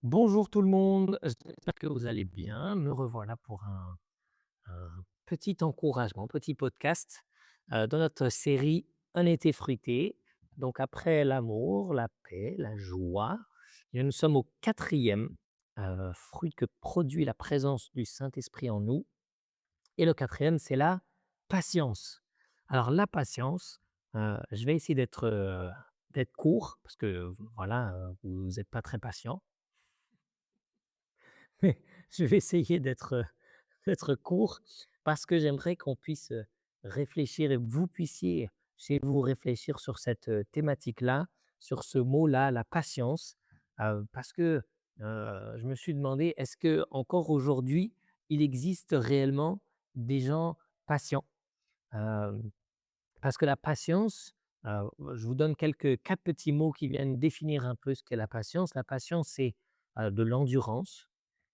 Bonjour tout le monde, j'espère que vous allez bien. Me revoilà pour un petit encouragement, petit podcast dans notre série Un été fruité. Donc après l'amour, la paix, la joie, et nous sommes au quatrième fruit que produit la présence du Saint-Esprit en nous. Et le quatrième, c'est la patience. Alors la patience, je vais essayer d'être court, parce que voilà, vous n'êtes pas très patient. Mais je vais essayer d'être court parce que j'aimerais qu'on puisse, réfléchir et que vous puissiez chez vous réfléchir sur cette, thématique-là, sur ce mot-là, la patience. Parce que, je me suis demandé, est-ce que encore aujourd'hui, il existe réellement des gens patients? Hem Parce que la patience, je vous donne 4 petits mots qui viennent définir un peu ce qu'est la patience. La patience, c'est, de l'endurance,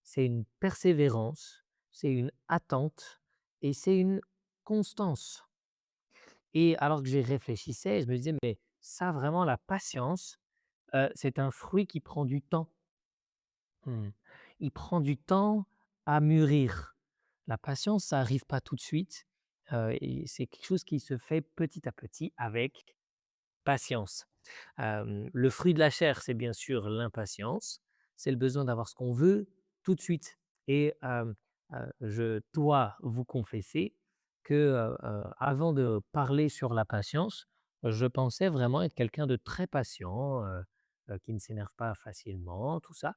c'est une persévérance, c'est une attente et c'est une constance. Et alors que j'y réfléchissais, je me disais: «Mais ça vraiment la patience, c'est un fruit qui prend du temps». Mmh. Il prend du temps à mûrir. La patience, ça arrive pas tout de suite, et c'est quelque chose qui se fait petit à petit avec patience. Le fruit de la chair, c'est bien sûr l'impatience, c'est le besoin d'avoir ce qu'on veut tout de suite et je dois vous confesser que, avant de parler sur la patience, je pensais vraiment être quelqu'un de très patient, qui ne s'énerve pas facilement, tout ça.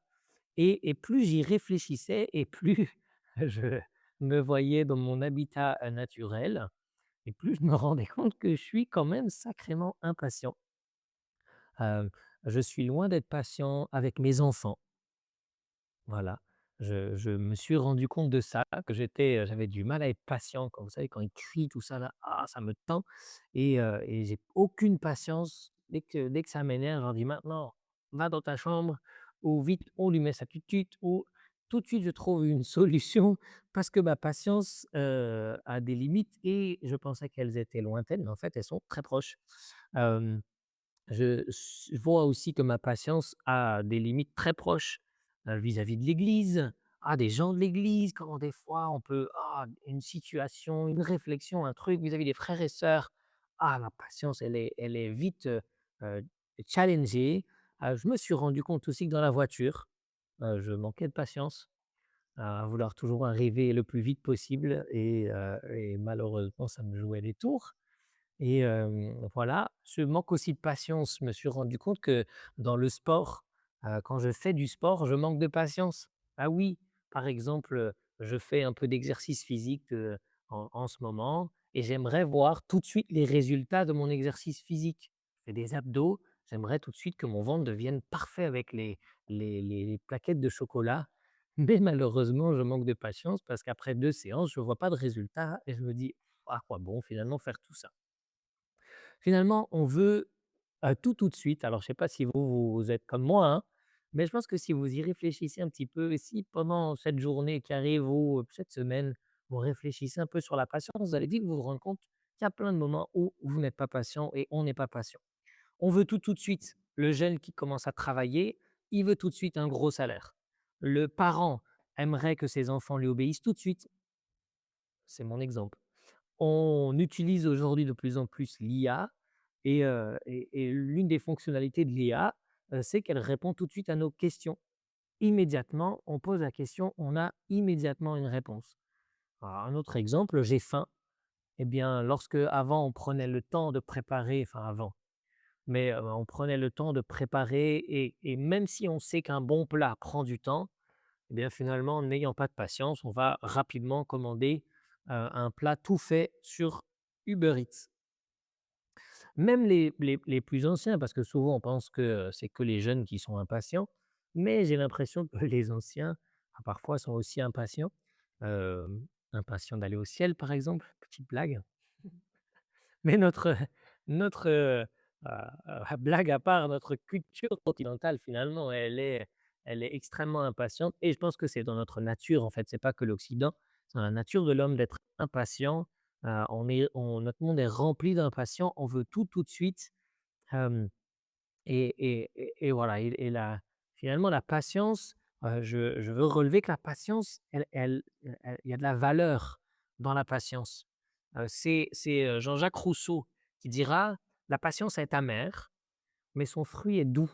Et plus j'y réfléchissais et plus je me voyais dans mon habitat, naturel et plus je me rendais compte que je suis quand même sacrément impatient. Heu, je suis loin d'être patient avec mes enfants, voilà. Je me suis rendu compte de ça, que j'avais du mal à être patient quand vous savez, quand ils crient tout ça là, ah ça me tend et j'ai aucune patience dès que ça m'énerve, je leur dis: «Maintenant, va dans ta chambre» ou «Vite, on lui met sa tutute» ou tout de suite je trouve une solution parce que ma patience, a des limites et je pensais qu'elles étaient lointaines, mais en fait elles sont très proches. Hem je vois aussi que ma patience a des limites très proches, vis-à-vis de l'Église, des gens de l'Église, comment des fois on peut une situation, une réflexion, un truc vis-à-vis des frères et sœurs, ma patience elle est vite, heu, challengée. Je me suis rendu compte aussi que dans la voiture, je manquais de patience, à vouloir toujours arriver le plus vite possible et malheureusement ça me jouait des tours. Et voilà, je manque aussi de patience. Je me suis rendu compte que dans le sport, quand je fais du sport, je manque de patience. Ah oui, par exemple, je fais un peu d'exercice physique, en ce moment et j'aimerais voir tout de suite les résultats de mon exercice physique. Je fais des abdos, j'aimerais tout de suite que mon ventre devienne parfait avec les plaquettes de chocolat. Mais malheureusement, je manque de patience parce qu'après 2 séances, je ne vois pas de résultats et je me dis: «À quoi bon finalement faire tout ça?» Finalement, on veut, tout, tout de suite. Alors je ne sais pas si vous êtes comme moi, hein, mais je pense que si vous y réfléchissez un petit peu et si pendant cette journée qui arrive ou, cette semaine, vous réfléchissez un peu sur la patience, vous allez vite vous rendre compte qu'il y a plein de moments où vous n'êtes pas patient et on n'est pas patient. On veut tout, tout de suite. Le jeune qui commence à travailler, il veut tout de suite un gros salaire. Le parent aimerait que ses enfants lui obéissent tout de suite. C'est mon exemple. On utilise aujourd'hui de plus en plus l'IA et l'une des fonctionnalités de l'IA, c'est qu'elle répond tout de suite à nos questions. Immédiatement, on pose la question, on a immédiatement une réponse. Alors un autre exemple, j'ai faim. Eh bien, lorsque avant on prenait le temps de préparer enfin avant, mais on prenait le temps de préparer et même si on sait qu'un bon plat prend du temps, eh bien finalement, n'ayant pas de patience, on va rapidement commander, un plat tout fait sur Uber Eats. Même les plus anciens, parce que souvent on pense que, c'est que les jeunes qui sont impatients, mais j'ai l'impression que les anciens, parfois sont aussi impatients. Impatients d'aller au ciel par exemple, petite blague. Mais notre, blague à part, notre culture continentale finalement, elle est extrêmement impatiente et je pense que c'est dans notre nature en fait, c'est pas que l'Occident, c'est dans la nature de l'homme d'être impatient. Notre monde est rempli d'impatience, on veut tout de suite, hem et voilà et la finalement la patience, je veux relever que la patience, il y a de la valeur dans la patience. C'est Jean-Jacques Rousseau qui dira: «La patience est amère, mais son fruit est doux».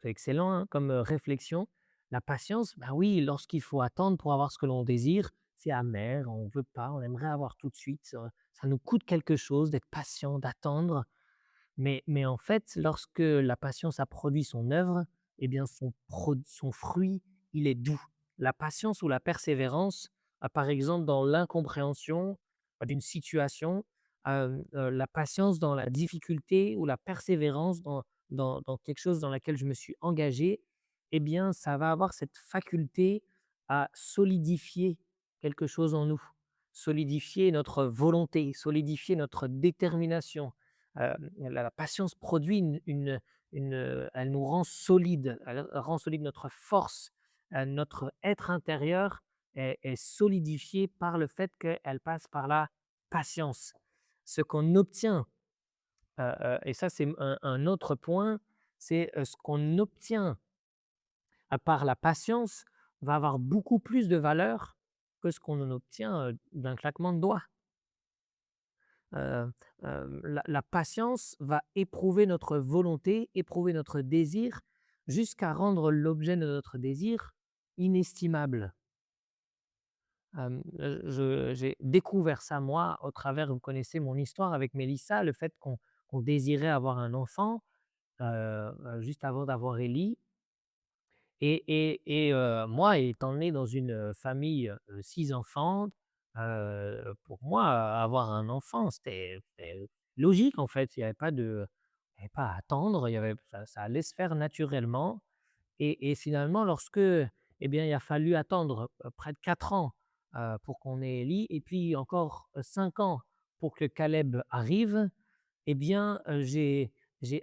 C'est excellent, hein, comme, réflexion. La patience, bah, oui, lorsqu'il faut attendre pour avoir ce que l'on désire, c'est amer, on ne veut pas, on aimerait avoir tout de suite, ça nous coûte quelque chose d'être patient, d'attendre. Mais en fait, lorsque la patience a produit son œuvre, eh bien son fruit, il est doux. La patience ou la persévérance, par exemple dans l'incompréhension, d'une situation, la patience dans la difficulté ou la persévérance dans quelque chose dans laquelle je me suis engagé, eh bien ça va avoir cette faculté à solidifier quelque chose en nous, solidifier notre volonté, solidifier notre détermination. La patience produit elle nous rend solide, elle rend solide notre force, notre être intérieur est solidifié par le fait qu'elle passe par la patience. Ce qu'on obtient, et ça c'est un autre point, c'est, ce qu'on obtient par la patience va avoir beaucoup plus de valeur que ce qu'on en obtient, d'un claquement de doigts. Heu, la patience va éprouver notre volonté, éprouver notre désir, jusqu'à rendre l'objet de notre désir inestimable. J'ai découvert ça moi au travers, vous connaissez mon histoire avec Mélissa, le fait qu'on désirait avoir un enfant, juste avant d'avoir Élie. Moi, étant né dans une, famille, 6 enfants, pour moi, avoir un enfant, c'était logique, en fait. Il y avait pas à attendre, il y avait ça allait se faire naturellement et finalement lorsque, eh bien, il a fallu attendre, près de 4 ans, pour qu'on ait Élie et puis encore, 5 ans pour que Caleb arrive, eh bien, j'ai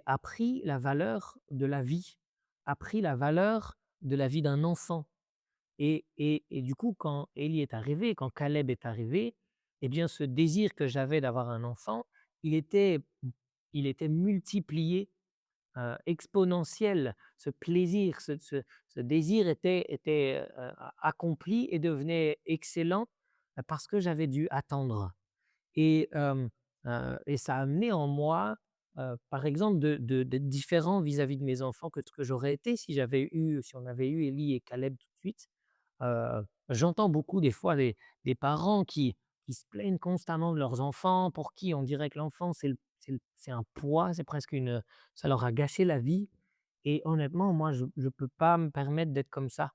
appris la valeur de la vie, appris la valeur de la vie d'un enfant et du coup, quand Élie est arrivé, quand Caleb est arrivé, eh bien, ce désir que j'avais d'avoir un enfant, il était il était multiplié, exponentiel. Ce plaisir, ce désir était, accompli et devenait excellent, parce que j'avais dû attendre. Et ça a amené en moi, par exemple, d'être différent vis-à-vis de mes enfants que ce que j'aurais été si on avait eu Élie et Caleb tout de suite. J'entends beaucoup des fois des parents qui se plaignent constamment de leurs enfants, pour qui on dirait que l'enfant c'est un poids, c'est presque une, ça leur a gâché la vie et honnêtement, moi je peux pas me permettre d'être comme ça.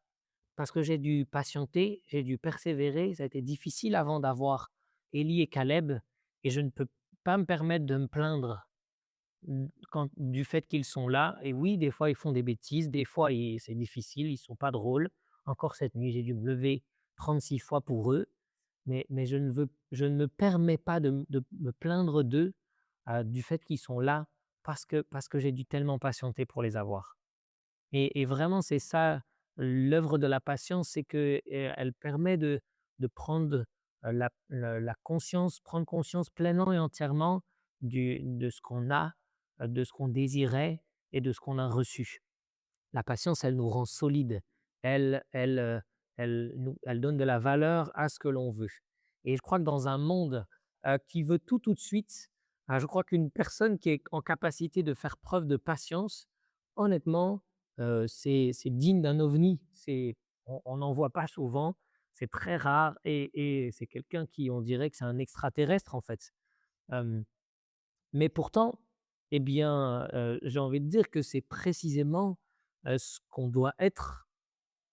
Parce que j'ai dû patienter, j'ai dû persévérer, ça a été difficile avant d'avoir Élie et Caleb et je ne peux pas me permettre de me plaindre, quand du fait qu'ils sont là et oui, des fois, ils font des bêtises, des fois c'est difficile, ils sont pas drôles. Encore cette nuit, j'ai dû me lever 36 fois pour eux, mais je ne me permets pas de me plaindre d'eux, du fait qu'ils sont là parce que j'ai dû tellement patienter pour les avoir. Et vraiment, c'est ça, l'œuvre de la patience, c'est que, elle permet de prendre, la conscience prendre conscience pleinement et entièrement de ce qu'on a, de ce qu'on désirait et de ce qu'on a reçu. La patience, elle nous rend solides. Elle elle, elle donne de la valeur à ce que l'on veut et je crois que dans un monde, qui veut tout, tout de suite, je crois qu'une personne qui est en capacité de faire preuve de patience, honnêtement, c'est digne d'un ovni. On n'en voit pas souvent, c'est très rare et c'est quelqu'un qui on dirait que c'est un extraterrestre, en fait. Hem mais pourtant, eh bien, j'ai envie de dire que c'est précisément, ce qu'on doit être,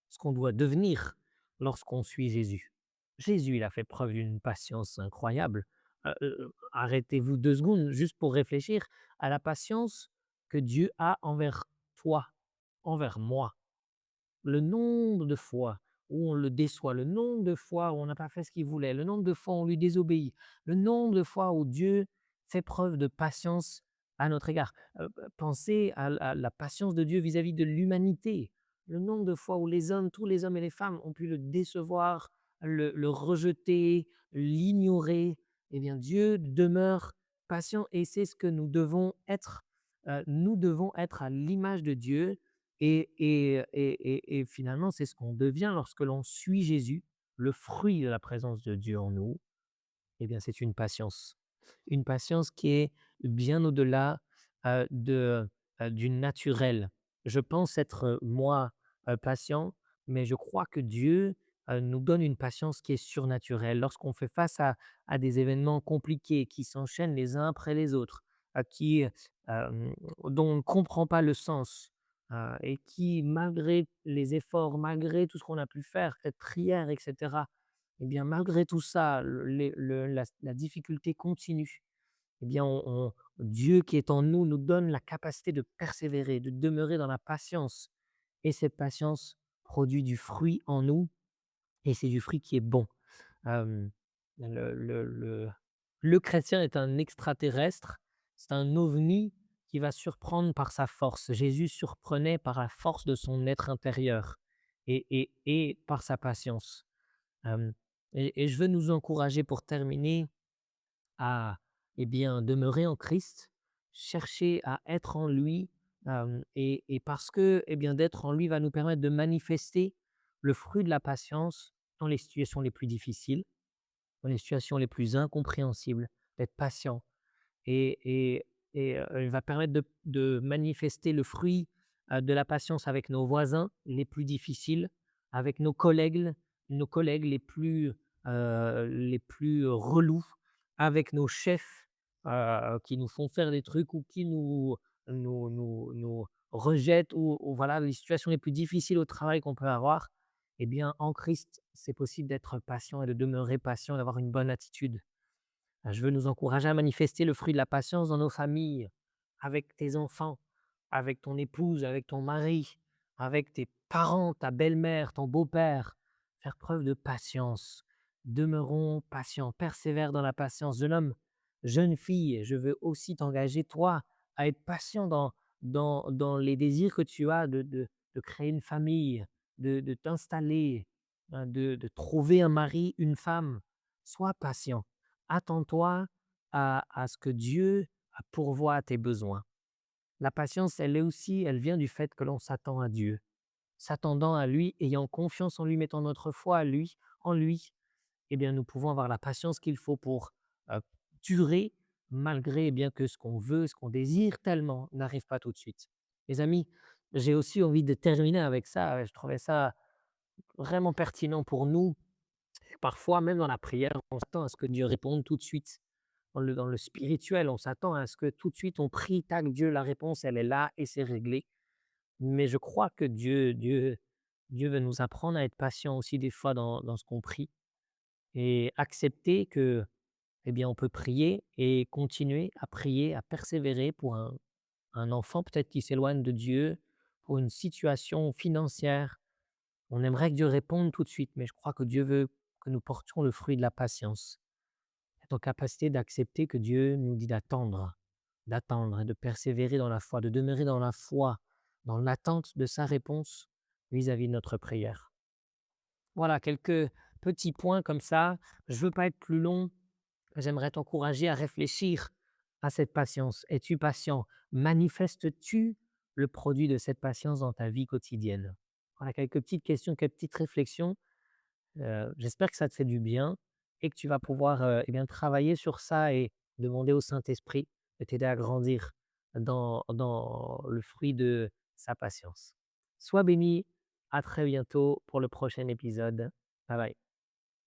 ce qu'on doit devenir lorsqu'on suit Jésus. Jésus, il a fait preuve d'une patience incroyable. Arrêtez-vous 2 secondes juste pour réfléchir à la patience que Dieu a envers toi, envers moi. Le nombre de fois où on le déçoit, le nombre de fois où on n'a pas fait ce qu'il voulait, le nombre de fois où on lui désobéit, le nombre de fois où Dieu fait preuve de patience à notre égard. Pensez à la patience de Dieu vis-à-vis de l'humanité. Le nombre de fois où les hommes, tous les hommes et les femmes ont pu le décevoir, le rejeter, l'ignorer. Eh bien, Dieu demeure patient et c'est ce que nous devons être. Nous devons être à l'image de Dieu Et finalement, c'est ce qu'on devient lorsque l'on suit Jésus. Le fruit de la présence de Dieu en nous, eh bien, c'est une patience. Une patience qui est bien au-delà, du naturel. Je pense être, moi, patient, mais je crois que Dieu, nous donne une patience qui est surnaturelle. Lorsqu'on fait face à des événements compliqués qui s'enchaînent les uns après les autres, dont on ne comprend pas le sens, et qui, malgré les efforts, malgré tout ce qu'on a pu faire, cette prière et cetera, eh bien, malgré tout ça, la difficulté continue. Eh bien, Dieu qui est en nous, nous donne la capacité de persévérer, de demeurer dans la patience. Et cette patience produit du fruit en nous, et c'est du fruit qui est bon. Hem, le chrétien est un extraterrestre, c'est un ovni qui va surprendre par sa force. Jésus surprenait par la force de son être intérieur et par sa patience. Hem et je veux nous encourager pour terminer à, eh bien, demeurer en Christ, chercher à être en lui, et parce que, eh bien, d'être en lui va nous permettre de manifester le fruit de la patience dans les situations les plus difficiles, dans les situations les plus incompréhensibles, d'être patient. Et il va permettre de manifester le fruit, de la patience avec nos voisins les plus difficiles, avec nos collègues les plus relous, avec nos chefs, qui nous font faire des trucs ou qui nous rejettent, ou voilà, les situations les plus difficiles au travail qu'on peut avoir. Eh bien, en Christ, c'est possible d'être patient et de demeurer patient, d'avoir une bonne attitude. Je veux nous encourager à manifester le fruit de la patience dans nos familles, avec tes enfants, avec ton épouse, avec ton mari, avec tes parents, ta belle-mère, ton beau-père. Faire preuve de patience. Demeurons patients, persévère dans la patience. Jeune fille, je veux aussi t'engager, toi, à être patient dans les désirs que tu as de créer une famille, de t'installer, de trouver un mari, une femme. Sois patient. Attends-toi à ce que Dieu pourvoie à tes besoins. La patience, elle vient du fait que l'on s'attend à Dieu. S'attendant à lui, ayant confiance en lui, mettant notre foi en lui, eh bien, nous pouvons avoir la patience qu'il faut pour euh, durer, malgré, eh bien, que ce qu'on veut, ce qu'on désire tellement n'arrive pas tout de suite. Les amis, j'ai aussi envie de terminer avec ça. Je trouvais ça vraiment pertinent pour nous. Parfois, même dans la prière, on s'attend à ce que Dieu réponde tout de suite. Dans le spirituel, on s'attend à ce que tout de suite on prie, tac, Dieu, la réponse, elle est là et c'est réglé. Mais je crois que Dieu veut nous apprendre à être patient aussi des fois dans ce qu'on prie, et accepter que, eh bien, on peut prier et continuer à prier, à persévérer pour un enfant peut-être qui s'éloigne de Dieu, pour une situation financière. On aimerait que Dieu réponde tout de suite, mais je crois que Dieu veut que nous portions le fruit de la patience. Être en capacité d'accepter que Dieu nous dit d'attendre et de persévérer dans la foi, de demeurer dans la foi, dans l'attente de sa réponse vis-à-vis de notre prière. Voilà, quelques petits points comme ça. Je veux pas être plus long. J'aimerais t'encourager à réfléchir à cette patience. Es-tu patient? Manifestes-tu le produit de cette patience dans ta vie quotidienne? Voilà, quelques petites questions, quelques petites réflexions. J'espère que ça te fait du bien et que tu vas pouvoir, eh bien, travailler sur ça et demander au Saint-Esprit de t'aider à grandir dans le fruit de sa patience. Sois béni, à très bientôt pour le prochain épisode. Bye bye.